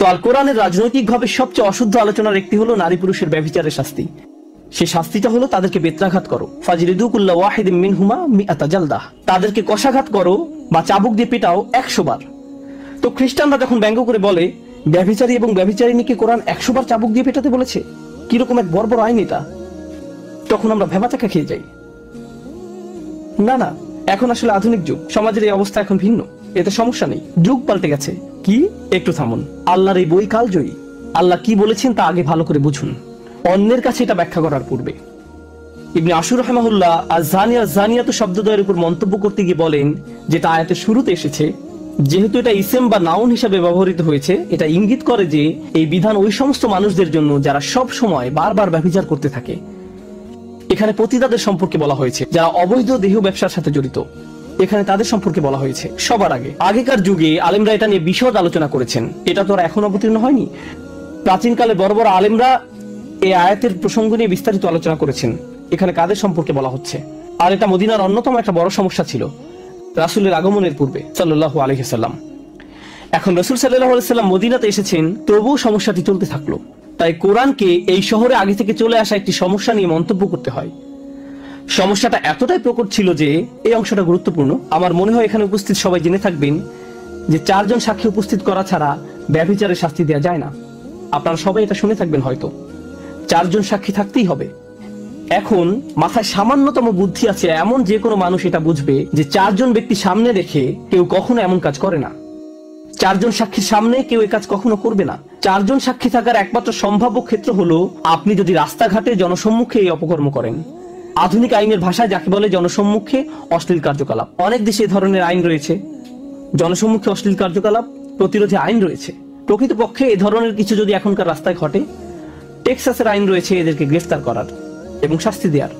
আল কোরআনের রাজনৈতিকভাবে সবচেয়ে অশুদ্ধ আলোচনার একটি হলো নারী পুরুষের ব্যভিচারের শাস্তি। সেই শাস্তিটা হলো তাদেরকে বেত্রাঘাত করো, ফাজরিদু কুল্লা ওয়াহিদিন মিনহুমা মিআতা জালদাহ, তাদেরকে কষাঘাত করো বা চাবুক দিয়ে পেটাও 100 বার। তো খ্রিস্টানরা যখন ব্যঙ্গ করে বলে ব্যভিচারী এবং ব্যভিচারিণীকে কোরআন 100 বার চাবুক দিয়ে পেটাতে বলেছে, কিরকম এক বর্বর আইন এটা, তখন আমরা ভেবাচাকা খেয়ে যাই। না না, এখন আসলে আধুনিক যুগ, সমাজের এই অবস্থা এখন ভিন্ন, এতে সমস্যা নেই, যুগ পাল্টে গেছে। কি, একটু থামুন, আল্লাহর এই বই কালজয়ী, আল্লাহ কি বলেছেন তা আগে ভালো করে বুঝুন, অন্যের কাছে এটা ব্যাখ্যা করার পূর্বে। ইবনে আশুর রাহিমাহুল্লাহ আয-যানিয়া যানিয়াতু শব্দদ্বয়ের উপর মন্তব্য করতে গিয়ে বলেন, যেটা আয়াতের শুরুতে এসেছে, যেহেতু এটা ইসম বা নাউন হিসেবে ব্যবহৃত হয়েছে, এটা ইঙ্গিত করে যে এই বিধান ওই সমস্ত মানুষদের জন্য যারা সব সময় বারবার ব্যভিচার করতে থাকে। এখানে পতিতাদের সম্পর্কে বলা হয়েছে, যারা অবৈধ দেহ ব্যবসার সাথে জড়িত, এখানে তাদের সম্পর্কে বলা হয়েছে সবার আগে। আগেকার যুগে আলেমরা এটা নিয়ে বিশদ আলোচনা করেছেন, এটা তো আর এখন অবতীর্ণ হয়নি। প্রাচীনকালে বড় বড় আলেমরা এই আয়াতের প্রসঙ্গ নিয়ে বিস্তারিত আলোচনা করেছেন, এখানে কাদের সম্পর্কে বলা হচ্ছে। আর এটা মদিনার অন্যতম একটা বড় সমস্যা ছিল রাসূলের আগমনের পূর্বে সাল্লাল্লাহু আলাইহি ওয়াসাল্লাম। এখন রাসূল সাল্লাল্লাহু আলাইহি ওয়াসাল্লাম মদিনাতে এসেছেন, তবুও সমস্যাটি চলতে থাকলো। তাই কোরআনকে এই শহরে আগে থেকে চলে আসা একটি সমস্যা নিয়ে মন্তব্য করতে হয়। সমস্যাটা এতটাই প্রকট ছিল যে এই অংশটা গুরুত্বপূর্ণ। আমার মনে হয় এখানে উপস্থিত সবাই জেনে থাকবেন যে 4 জন সাক্ষী উপস্থিত করা ছাড়া ব্যভিচারের শাস্তি দেওয়া যায় না। আপনারা সবাই এটা শুনে থাকবেন হয়তো, 4 জন সাক্ষী থাকতেই হবে। এখন মাথায় সামান্যতম বুদ্ধি আছে এমন যে কোনো মানুষ এটা বুঝবে যে 4 জন ব্যক্তি সামনে রেখে কেউ কখনো এমন কাজ করে না। 4 জন সাক্ষীর সামনে কেউ এই কাজ কখনো করবে না। 4 জন সাক্ষী থাকার একমাত্র সম্ভাব্য ক্ষেত্র হলো আপনি যদি রাস্তাঘাটে জনসম্মুখে এই অপকর্ম করেন। আধুনিক আইনের ভাষায় যাকে বলে জনসম্মুখে অশ্লীল কার্যকলাপ। অনেক দেশে এই ধরনের আইন রয়েছে, জনসম্মুখে অশ্লীল কার্যকলাপ প্রতিরোধে আইন রয়েছে। প্রকৃতপক্ষে এই ধরনের কিছু যদি এখনকার রাস্তায় ঘটে, টেক্সাসের আইন রয়েছে এদেরকে গ্রেফতার করার এবং শাস্তি দেওয়ার।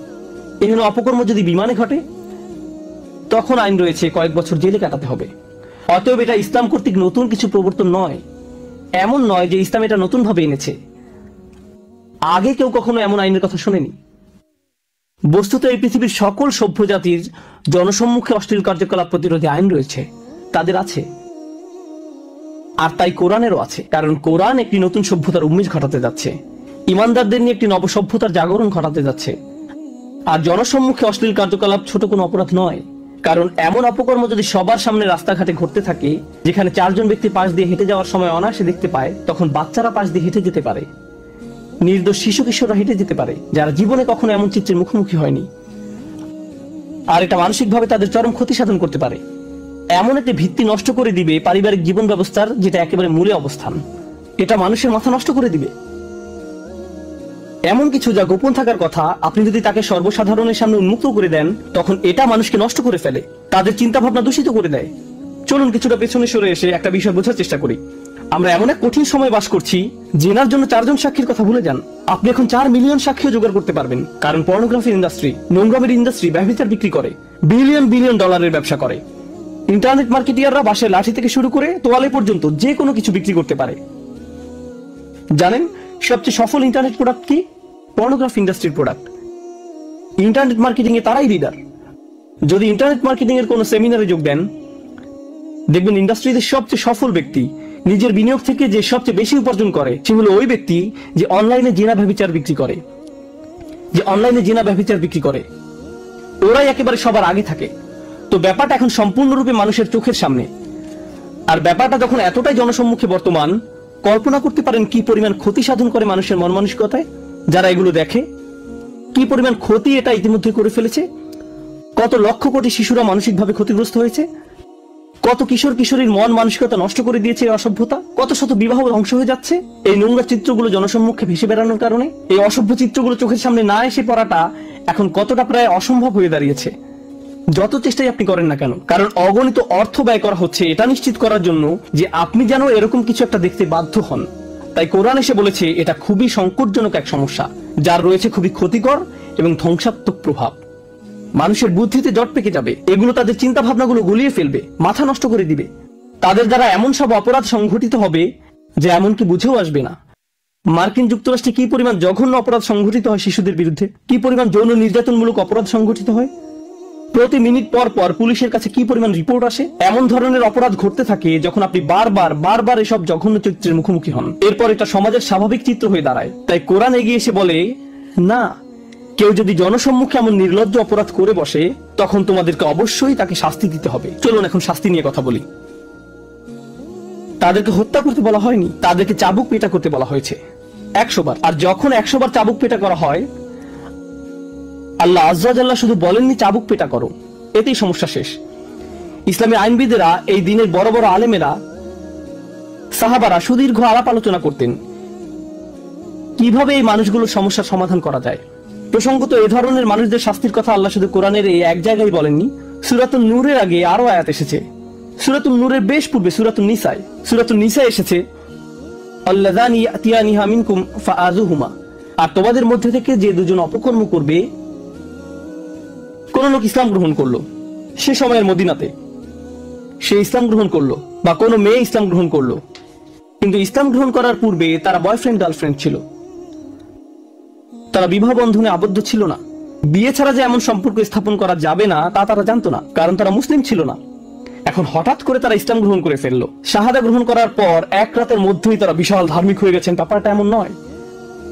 এখানে অপকর্ম যদি বিমানে ঘটে, তখন আইন রয়েছে কয়েক বছর জেলে কাটাতে হবে। অতএব এটা ইসলাম কর্তৃক নতুন কিছু প্রবর্তন নয়, এমন নয় যে ইসলাম এটা নতুন ভাবে এনেছে, আগে কেউ কখনো এমন আইনের কথা শোনেনি। বস্তুত এই পৃথিবীর সকল সভ্য জাতির জনসম্মুখে অশ্লীল কার্যকলাপ প্রতিরোধে আইন রয়েছে, তাদের আছে। আর তাই কোরআনেরও আছে, কারণ কোরআন একটি নতুন সভ্যতার উন্মেষ ঘটাতে যাচ্ছে, ইমানদারদের নিয়ে একটি নবসভ্যতার জাগরণ ঘটাতে যাচ্ছে। আর জনসম্মুখে অশ্লীল কার্যকলাপ ছোট কোনো অপরাধ নয়, কারণ এমন অপকর্ম যদি সবার সামনে রাস্তাঘাটে ঘটতে থাকে, যেখানে 4 জন ব্যক্তি পাশ দিয়ে হেঁটে যাওয়ার সময় অনায়াসে দেখতে পায়, তখন বাচ্চারা পাশ দিয়ে হেঁটে যেতে পারে, নির্দোষ শিশু কিশোররা হেঁটে যেতে পারে, যারা জীবনে কখনো এমন চিত্রের মুখোমুখি হয়নি। আর এটা মানসিকভাবে তাদের চরম ক্ষতি সাধন করতে পারে, এমন একটি ভিত্তি নষ্ট করে দিবে পারিবারিক জীবন ব্যবস্থার, যেটা একেবারে মূলে অবস্থান। এটা মানুষের মাথা নষ্ট করে দিবে। এমন কিছু যা গোপন থাকার কথা আপনি যদি তাকে সর্বসাধারণের সামনে উন্মুক্ত করে দেন, তখন এটা মানুষকে নষ্ট করে ফেলে, তাদের চিন্তা ভাবনা দূষিত করে দেয়। চলুন কিছুটা পেছনে সরে এসে একটা বিষয় বোঝার চেষ্টা করি। আমরা এমন এক কঠিন সময় বাস করছি, জেনার জন্য 4 জন সাক্ষীর কথা ভুলে যান। আপনি এখন 4 মিলিয়ন সাক্ষীও জোগাড় করতে পারবেন, কারণ পর্নোগ্রাফির ইন্ডাস্ট্রি, নোংরামের ইন্ডাস্ট্রি ব্যভিচার বিক্রি করে, বিলিয়ন বিলিয়ন ডলারের ব্যবসা করে। ইন্টারনেট মার্কেটিয়াররা বাসের লাঠি থেকে শুরু করে তোয়ালে পর্যন্ত যে কোনো কিছু বিক্রি করতে পারে। জানেন সবচেয়ে সফল ইন্টারনেট প্রোডাক্ট কি? পর্নোগ্রাফি ইন্ডাস্ট্রির প্রোডাক্ট। ইন্টারনেট মার্কেটিং এ তারাই লিডার। যদি ইন্টারনেট মার্কেটিং এর কোনো সেমিনারে যোগ দেন, দেখবেন ইন্ডাস্ট্রিতে সবচেয়ে সফল ব্যক্তি, নিজের বিনিয়োগ থেকে যে সবচেয়ে বেশি উপার্জন করে, সে হলো ওই ব্যক্তি যে অনলাইনে জিনা ব্যভিচার বিক্রি করে। ওরাই একেবারে সবার আগে থাকে। তো ব্যাপারটা এখন সম্পূর্ণরূপে মানুষের চোখের সামনে। আর ব্যাপারটা যখন এতটাই জনসম্মুখে বর্তমান, কল্পনা করতে পারেন কি পরিমাণ ক্ষতি সাধন করে মানুষের মন মানসিকতায় যারা এগুলো দেখে, কি পরিমাণ ক্ষতি এটা ইতিমধ্যে করে ফেলেছে। কত লক্ষ কোটি শিশুরা মানসিকভাবে ক্ষতিগ্রস্ত হয়েছে, কত কিশোর কিশোরীর মন মানসিকতা নষ্ট করে দিয়েছে এই অসভ্যতা, কত শত বিবাহ ধ্বংস হয়ে যাচ্ছে এই নোংরা চিত্রগুলো জনসম্মুখে ভেসে বেড়ানোর কারণে। এই অসভ্য চিত্রগুলো চোখের সামনে না এসে পড়াটা এখন কতটা প্রায় অসম্ভব হয়ে দাঁড়িয়েছে, যত চেষ্টাই আপনি করেন না কেন। কারণ অগণিত অর্থ ব্যয় করা হচ্ছে এটা নিশ্চিত করার জন্য যে আপনি যেন এরকম কিছু একটা দেখতে বাধ্য হন। তাই কোরআন এসে বলেছে এটা খুবই সংকটজনক এক সমস্যা, যার রয়েছে খুবই ক্ষতিকর এবং ধ্বংসাত্মক প্রভাব। মানুষের বুদ্ধিতে জট পেকে যাবে, এগুলো তাদের চিন্তা ভাবনাগুলো গুলিয়ে ফেলবে, মাথা নষ্ট করে দিবে। তাদের দ্বারা এমন সব অপরাধ সংঘটিত হবে যে এমনকি বুঝেও আসবে না। মার্কিন যুক্তরাষ্ট্রে কি পরিমাণ জঘন্য অপরাধ সংঘটিত হয় শিশুদের বিরুদ্ধে, কি পরিমাণ যৌন নির্যাতনমূলক অপরাধ সংঘটিত হয়, প্রতি মিনিট পর পর পুলিশের কাছে কি পরিমাণ রিপোর্ট আসে। এমন ধরনের অপরাধ ঘটতে থাকে যখন আপনি বারবার এসব জঘন্য চরিত্রের মুখোমুখি হন। এরপর এটা সমাজের স্বাভাবিক চিত্র হয়ে দাঁড়ায়। তাই কোরআন এগিয়ে এসে বলে, না, কেউ যদি জনসম্মুখে এমন নির্লজ্জ অপরাধ করে বসে তখন তোমাদেরকে অবশ্যই তাকে শাস্তি দিতে হবে। চলুন এখন শাস্তি নিয়ে কথা বলি। তাদেরকে হত্যা করতে বলা হয়নি, তাদেরকে চাবুক পেটা করতে বলা হয়েছে 100 বার। আর যখন 100 বার চাবুক পেটা করা হয়, আল্লাহ আজ্জা ওয়া জাল্লা শুধু বলেননি চাবুক পেটা করো, এতেই সমস্যা শেষ। ইসলামী আইনবিদেরা, এই দিনের বড় বড় আলেমেরা, সাহাবারা সুদীর্ঘ আলাপ আলোচনা করতেন কিভাবে এই মানুষগুলোর সমস্যার সমাধান করা যায়। প্রসঙ্গত এই ধরনের মানুষদের শাস্তির কথা আল্লাহ শুধু কোরআনের এই এক জায়গায় বলেননি, সূরাতুন নূরের আগে আরো আয়াত এসেছে। সূরাতুন নূরের বেশ পূর্বে সূরাতুন নিসায় এসেছে, আল্লাযানি ইয়াতিয়ানিহা মিনকুম ফাআযুহুমা, আর তোমাদের মধ্যে থেকে যে দুজন অপকর্ম করবে। কোন লোক ইসলাম গ্রহণ করলো সে সময়ের মদিনাতে, সে ইসলাম গ্রহণ করলো, বা কোনো মেয়ে ইসলাম গ্রহণ করলো, কিন্তু ইসলাম গ্রহণ করার পূর্বে তারা বয়ফ্রেন্ড গার্লফ্রেন্ড ছিল, তারা বিবাহ বন্ধনে আবদ্ধ ছিল না। বিয়ে ছাড়া যে এমন সম্পর্ক স্থাপন করা যাবে না তা তারা জানতো না, কারণ তারা মুসলিম ছিল না। এখন হঠাৎ করে তারা ইসলাম গ্রহণ করে ফেললো। শাহাদা গ্রহণ করার পর এক রাতের মধ্যেই তারা বিশাল ধার্মিক হয়ে গেছেন, ব্যাপারটা এমন নয়।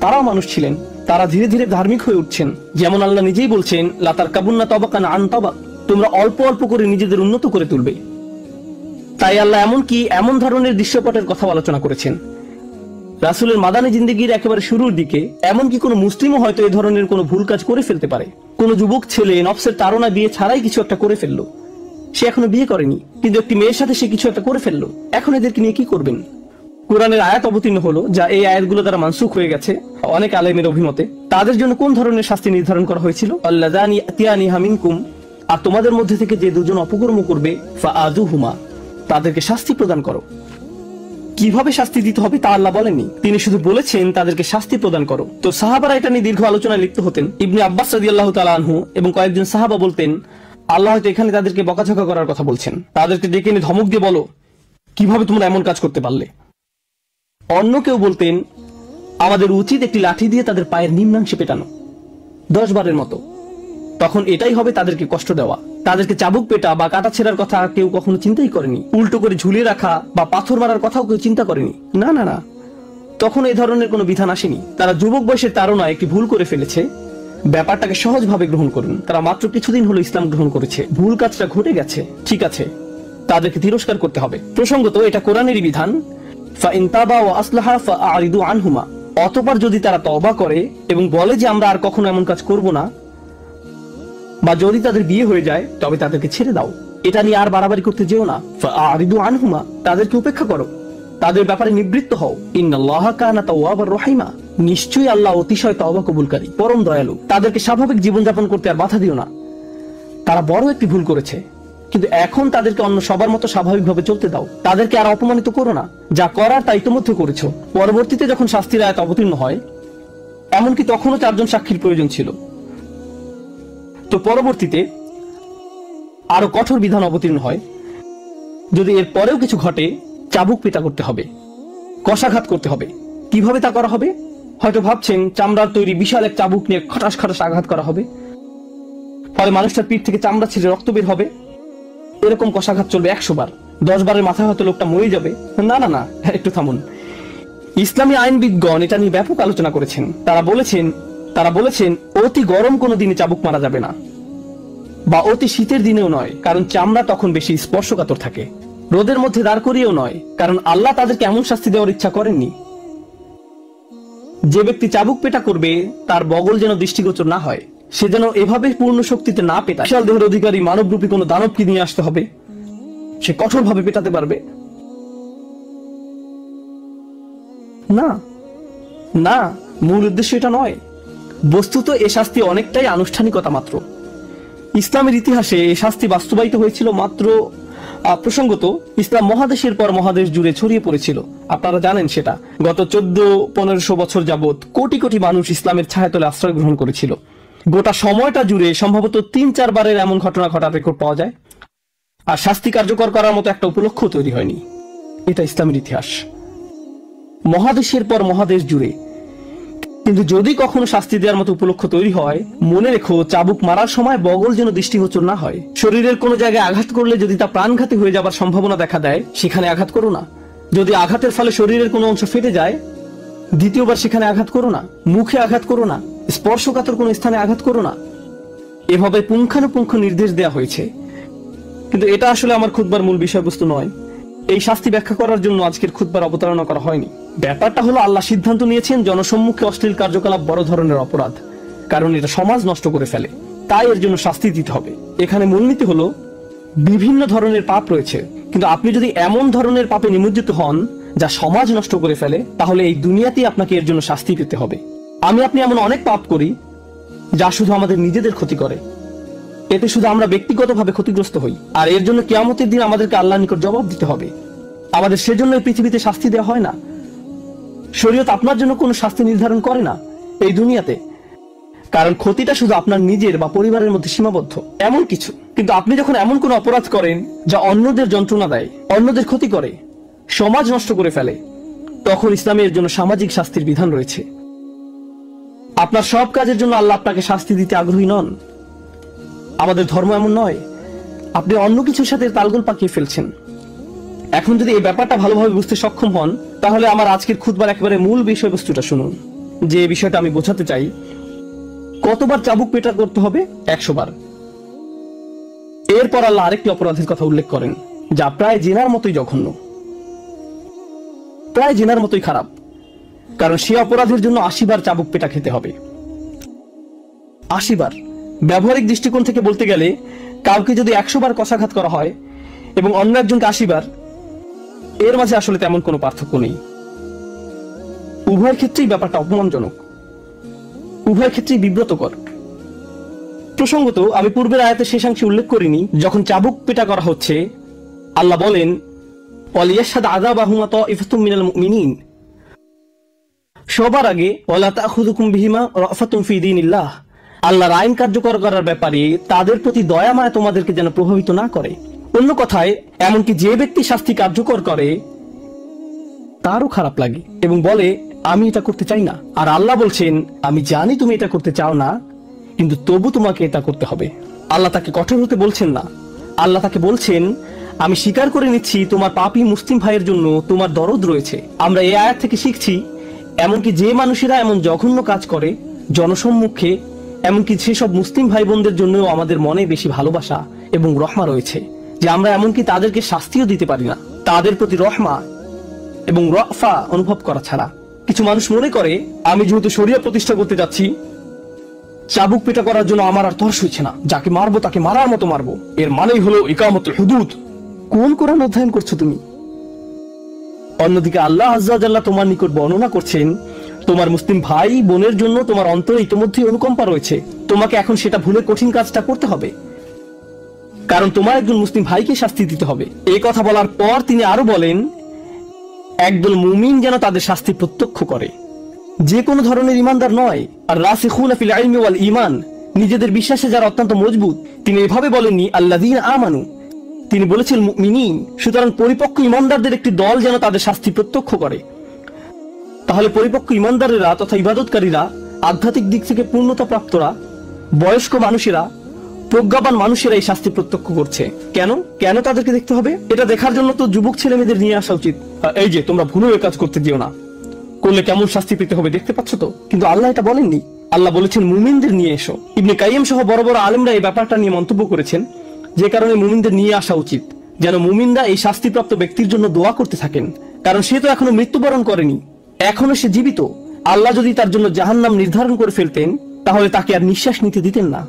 তারাও মানুষ ছিলেন, তারা ধীরে ধীরে ধার্মিক হয়ে উঠছেন। যেমন আল্লাহ নিজেই বলছেন, লা তারকাবুন্না তাবাকান আন তাবাক, তোমরা অল্প অল্প করে নিজেদের উন্নত করে তুলবে। তাই আল্লাহ এমন ধরনের দৃশ্যপটের কথা আলোচনা করেছেন। রাসূলের মাদানী জিন্দেগির একেবারে শুরুর দিকে এমনকি কোনো মুসলিমও হয়তো এই ধরনের কোনো ভুল কাজ করে ফেলতে পারে। কোনো যুবক ছেলে নফসের তাড়না বিয়ে ছাড়াই কিছু একটা করে ফেললো, সে এখনো বিয়ে করেনি, কিন্তু একটি মেয়ের সাথে সে কিছু একটা করে ফেললো। এখন এদেরকে নিয়ে কি করবেন? কোরআনের আয়াত অবতীর্ণ হলো, যা এই আয়াতগুলো দ্বারা মানসুখ হয়ে গেছে অনেক আলেমের অভিমতে। তাদের জন্য কোন ধরনের শাস্তি নির্ধারণ করা হয়েছিল? আল্লাযানি ইয়াতিয়ানিহা মিনকুম, আর তোমাদের মধ্যে থেকে যে দুজন অপকর্ম করবে, ফাআযুহুমা, তাদেরকে শাস্তি প্রদান করো। কিভাবে শাস্তি দিতে হবে তা আল্লাহ বলেননি, তিনি শুধু বলেছেন তাদেরকে শাস্তি প্রদান করো। তো সাহাবারা এটা নিয়ে দীর্ঘ আলোচনায় লিপ্ত হতেন। ইবনে আব্বাস রাদিয়াল্লাহু তাআলা আনহু এবং কয়েকজন সাহাবা বলতেন, আল্লাহ হয়তো এখানে তাদেরকে বকাঝকা করার কথা বলছেন, তাদেরকে ডেকে এনে ধমক দিয়ে বলো, কিভাবে তোমরা এমন কাজ করতে পারলে। অন্য কেউ বলতেন, আমাদের উচিত একটি লাঠি দিয়ে তাদের পায়ের নিম্নাংশে পেটানো 10 বারের মতো, তখন এটাই হবে তাদেরকে কষ্ট দেওয়া। তাদেরকে চাবুক পেটা বা কাটা ছেঁড়ার কথা কেউ কখনো চিন্তাই করেনি। উল্টো করে ঝুলিয়ে রাখা বা পাথর মারার কথাও কেউ চিন্তা করেনি। না না না, তখন এই ধরনের কোনো বিধান আসেনি। তারা যুবক বয়সের তাড়নায় একটি ভুল করে ফেলেছে, ব্যাপারটাকে সহজভাবে গ্রহণ করুন। তারা মাত্র কিছুদিন হলো ইসলাম গ্রহণ করেছে, ভুল কাজটা ঘটে গেছে, ঠিক আছে, তাদেরকে তিরস্কার করতে হবে। প্রসঙ্গত এটা কোরআনেরই বিধান, ফাইন তাবা ওয়া আসলাহা ফাআরিদু আনহুমা, অতঃপর যদি তারা তওবা করে এবং বলে যে আমরা আর কখনো এমন কাজ করব না, বা যদি তাদের বিয়ে হয়ে যায় তবে তাদেরকে ছেড়ে দাও। এটা নিয়ে আর বাড়াবাড়ি করতে যেও না। ফাআরিদু আনহুমা, তাদেরকে উপেক্ষা করো, তাদের ব্যাপারে নিবৃত্ত হও। ইন্নাল্লাহা কানা তাওয়াবার রহিমা, নিশ্চয়ই আল্লাহ অতিশয় তওবা কবুলকারী, পরম দয়ালু। তাদেরকে স্বাভাবিক জীবনযাপন করতে আর বাধা দিও না। তারা বড় একটি ভুল করেছে, কিন্তু এখন তাদেরকে অন্য সবার মতো স্বাভাবিকভাবে চলতে দাও। তাদেরকে আর অপমানিত করো না, যা করার তা ইতিমধ্যে করেছো। পরবর্তীতে যখন শাস্তির আয়াত অবতীর্ণ হয়, এমনকি তখনও 4 জন সাক্ষীর প্রয়োজন ছিল, তো পরবর্তীতে আরো কঠোর বিধান অবতীর্ণ হয়। যদি এর পরেও কিছু ঘটে, চাবুক পেটা করতে হবে, কষাঘাত করতে হবে। কিভাবে তা করা হবে? হয়তো ভাবছেন চামড়ার তৈরি বিশাল এক চাবুক নিয়ে খটাস খটাস আঘাত করা হবে, ফলে মানুষটার পিঠ থেকে চামড়া ছিঁড়ে রক্ত বের হবে। এরকম কষাঘাত চলবে 100 বার। 10 বারের মাথায় হয়তো লোকটা মরে যাবে। না না না, একটু থামুন। ইসলামী আইনবিদগণ এটা নিয়ে ব্যাপক আলোচনা করেছেন। তারা বলেছেন অতি গরম কোনো দিনে চাবুক মারা যাবে না, বা অতি শীতের দিনেও নয়, কারণ চামড়া তখন বেশি স্পর্শকাতর থাকে। রোদের মধ্যে দাঁড় করিয়েও নয়, কারণ আল্লাহ তাদেরকে এমন শাস্তি দেওয়ার ইচ্ছা করেননি। যে ব্যক্তি চাবুক পেটা করবে তার বগল যেন দৃষ্টিগোচর না হয়, সে যেন এভাবে পূর্ণ শক্তিতে না পেটায়। বিশাল দেহের অধিকারী মানবরূপী কোনো দানবকে নিয়ে আসতে হবে, সে কঠোরভাবে পেটাতে পারবে। না না, মূল উদ্দেশ্য এটা নয়। বস্তুত এ শাস্তি অনেকটাই আনুষ্ঠানিকতা মাত্র। ইসলামের ইতিহাসে এ শাস্তি বাস্তবায়িত হয়েছিল মাত্র, প্রসঙ্গত ইসলাম মহাদেশের পর মহাদেশ জুড়ে ছড়িয়ে পড়েছিল। আপনারা জানেন সেটা। গত 1400-1500 বছর যাবত কোটি কোটি মানুষ ইসলামের ছায়াতলে আশ্রয় গ্রহণ করেছিল। গোটা সময়টা জুড়ে সম্ভবত 3-4 বারের এমন ঘটনা ঘটার রেকর্ড পাওয়া যায়। আর শাস্তি কার্যকর করার মতো একটা উপলক্ষ তৈরি হয়নি। এটা ইসলামের ইতিহাস। মহাদেশের পর মহাদেশ জুড়ে কিন্তু যদি কখনো শাস্তি দেওয়ার মতো উপলক্ষ তৈরি হয়, মনে রেখো চাবুক মারার সময় বগল যেন দৃষ্টিগোচর না হয়। শরীরের কোনো জায়গায় আঘাত করলে যদি তা প্রাণঘাতী হয়ে যাবার সম্ভাবনা দেখা দেয়, সেখানে আঘাত করো না। যদি আঘাতের ফলে শরীরের কোনো অংশ ফেটে যায়, দ্বিতীয়বার সেখানে আঘাত করো না। মুখে আঘাত করো না, স্পর্শকাতর কোনো স্থানে আঘাত করো না। এভাবে পুঙ্খানুপুঙ্খ নির্দেশ দেওয়া হয়েছে। কিন্তু এটা আসলে আমার খুতবার মূল বিষয়বস্তু নয়। এই শাস্তি ব্যাখ্যা করার জন্য আজকের খুতবার অবতারণা করা হয়নি। ব্যাপারটা হলো, আল্লাহ সিদ্ধান্ত নিয়েছেন জনসম্মুখে অশ্লীল কার্যকলাপ বড় ধরনের অপরাধ, কারণ এটা সমাজ নষ্ট করে ফেলে, তাই এর জন্য শাস্তি দিতে হবে। এখানে মূলনীতি হলো, বিভিন্ন ধরনের পাপ রয়েছে, কিন্তু আপনি যদি এমন ধরনের পাপে নিমজ্জিত হন যা সমাজ নষ্ট করে ফেলে, তাহলে এই দুনিয়াতেই আপনাকে এর জন্য শাস্তি পেতে হবে। আপনি এমন অনেক পাপ করি যা শুধু আমাদের নিজেদের ক্ষতি করে। এতে শুধু আমরা ব্যক্তিগতভাবে ক্ষতিগ্রস্ত হই, আর এর জন্য কিয়ামতের দিন আমাদেরকে আল্লাহর নিকট জবাব দিতে হবে। আমাদের সেজন্য এই পৃথিবীতে শাস্তি দেওয়া হয় না। শরীয়ত আপনার জন্য কোনো শাস্তি নির্ধারণ করে না এই দুনিয়াতে, কারণ ক্ষতিটা শুধু আপনার নিজের বা পরিবারের মধ্যে সীমাবদ্ধ এমন কিছু। কিন্তু আপনি যখন এমন কোন অপরাধ করেন যা অন্যদের যন্ত্রণা দেয়, অন্যদের ক্ষতি করে, সমাজ নষ্ট করে ফেলে, তখন ইসলামের জন্য সামাজিক শাস্তির বিধান রয়েছে। আপনার সব কাজের জন্য আল্লাহ আপনাকে শাস্তি দিতে আগ্রহী নন। আমাদের ধর্ম এমন নয়। আপনি অন্য কিছুর সাথে তালগোল পাকিয়ে ফেলছেন। এখন যদি এই ব্যাপারটা ভালোভাবে বুঝতে সক্ষম হন, তাহলে আমার আজকের খুতবার একেবারে মূল বিষয়বস্তুটা শুনুন। যে বিষয়টা আমি বোঝাতে চাই, কতবার চাবুক পেটা করতে হবে? 100 বার। এরপর আল্লাহ আরেকটি অপরাধের কথা উল্লেখ করেন, যা প্রায় জিনার মতোই জঘন্য, প্রায় জিনার মতোই খারাপ, কারণ সে অপরাধের জন্য 80 বার চাবুক পেটা খেতে হবে। 80 বার। ব্যবহারিক দৃষ্টিকোণ থেকে বলতে গেলে, কাউকে যদি 100 বার কষাঘাত করা হয় এবং অন্য একজনকে 80 বার, এর মাঝে আসলে তেমন কোনো পার্থক্য নেই। উভয় ক্ষেত্রেই ব্যাপারটা অপমানজনক, উভয় ক্ষেত্রেই বিব্রতকর। প্রসঙ্গত, আমি পূর্বের আয়াতের শেষাংশে উল্লেখ করিনি, যখন চাবুক পেটা করা হচ্ছে আল্লাহ বলেন, ওয়ালিয়াশহাদ আযাবাহুমা তাইফাতুম মিনাল মুমিনিন। সবার আগে ওয়ালা তাখুযুকুম বিহিমা রাফাতুম ফি দীনিল্লাহ, আল্লাহর আইন কার্যকর করার ব্যাপারে তাদের প্রতি দয়া মায়া তোমাদেরকে যেন প্রভাবিত না করে। অন্য কথায়, এমনকি যে ব্যক্তি শাস্তি কার্যকর করে তারও খারাপ লাগে এবং বলে, আমি এটা করতে চাই না। আর আল্লাহ বলছেন, আমি জানি তুমি এটা করতে চাও না, কিন্তু তবু তোমাকে এটা করতে হবে। আল্লাহ তাকে কঠোর হতে বলছেন না। আল্লাহ তাকে বলছেন, আমি স্বীকার করে নিচ্ছি তোমার পাপী মুসলিম ভাইয়ের জন্য তোমার দরদ রয়েছে। আমরা এই আয়াত থেকে শিখছি, এমনকি যে মানুষেরা এমন জঘন্য কাজ করে জনসম্মুখে, এমনকি সেসব মুসলিম ভাই বোনদের জন্য আমাদের মনে বেশি ভালোবাসা এবং রহমা রয়েছে, যে আমরা এমনকি তাদেরকে শাস্তিও দিতে পারি না তাদের প্রতি রহমা এবং রফা অনুভব করা ছাড়া। কিছু মানুষ মনে করে, আমি যেহেতু শরিয়া প্রতিষ্ঠা করতে যাচ্ছি, চাবুক পেটা করার জন্য আমার আর তর্স হচ্ছে না, যাকে মারবো তাকে মারার মতো মারবো। এর মানেই হলো ইকামতুল হুদুদ। কোন কোরআন অধ্যয়ন করছো তুমি? অন্যদিকে আল্লাহ আজ্জা ওয়া জাল্লা তোমার নিকট বর্ণনা করছেন, তোমার মুসলিম ভাই বোনের জন্য তোমার অন্তরে ইতিমধ্যে অনুকম্পা রয়েছে। তোমাকে এখন সেটা ভুলে কঠিন কাজটা করতে হবে, কারণ তোমার একজন মুসলিম ভাইকে শাস্তি দিতে হবে। এই কথা বলার পর তিনি আরো বলেন, একদল মুমিন যেন তাদের শাস্তি প্রত্যক্ষ করে, যে কোনো ধরনের ইমানদার নয়। আর রাসিখুনা ফিল ইলমি ওয়াল ঈমান, নিজেদের বিশ্বাসে যারা অত্যন্ত মজবুত। তিনি এভাবে বলেননি আল্লাযীনা আমানু, তিনি বলেছেন মুমিনিন। সুতরাং পরিপক্ক ইমানদারদের একটি দল যেন তাদের শাস্তি প্রত্যক্ষ করে। তাহলে পরিপক্ক ইমানদারেরা তথা ইবাদতকারীরা, আধ্যাত্মিক দিক থেকে পূর্ণতা প্রাপ্তরা, বয়স্ক মানুষেরা, প্রজ্ঞাবান মানুষেরা এই শাস্তি প্রত্যক্ষ করছে। কেন কেন তাদেরকে দেখতে হবে? এটা দেখার জন্য তো যুবক ছেলে মেয়েদের নিয়ে আসা উচিত। এই যে তোমরা ভুলেও কাজ করতে যেও না, করলে কেমন শাস্তি পেতে হবে দেখতে পাচ্ছ তো। কিন্তু আল্লাহ এটা বলেননি। আল্লাহ বলেছেন মুমিনদের নিয়ে এসো। ইবনে কাইয়িম সহ বড় বড় আলেমরা এই ব্যাপারটা নিয়ে মন্তব্য করেছেন, যে কারণে মুমিনদের নিয়ে আসা উচিত, যেন মুমিনরা এই শাস্তিপ্রাপ্ত ব্যক্তির জন্য দোয়া করতে থাকেন। কারণ সে তো এখনো মৃত্যুবরণ করেনি, এখনো সে জীবিত। আল্লাহ যদি তার জন্য জাহান্নাম নির্ধারণ করে ফেলতেন, তাহলে তাকে আর নিঃশ্বাস নিতে দিতেন না।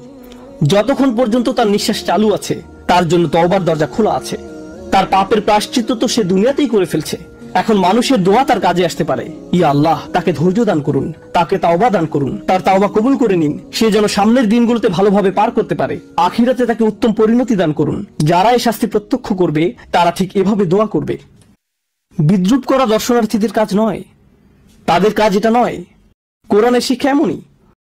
যতক্ষণ পর্যন্ত তার নিঃশ্বাস চালু আছে, তার জন্য তওবার দরজা খোলা আছে। তার পাপের প্রায়শ্চিত্ত তো সে দুনিয়াতেই করে ফেলছে। এখন মানুষের দোয়া তার কাজে আসতে পারে। ইয়া আল্লাহ, তাকে ধৈর্য দান করুন, তাকে তাওবা দান করুন, তার তাওবা কবুল করে নিন, সে যেন সামনের দিনগুলোতে ভালোভাবে পার করতে পারে। আখিরাতে তাকে উত্তম পরিণতি দান করুন। যারা এই শাস্তি প্রত্যক্ষ করবে, তারা ঠিক এভাবে দোয়া করবে। বিদ্রুপ করা দর্শনার্থীদের কাজ নয়, তাদের কাজ এটা নয়। কোরআনের শিক্ষা এমনই।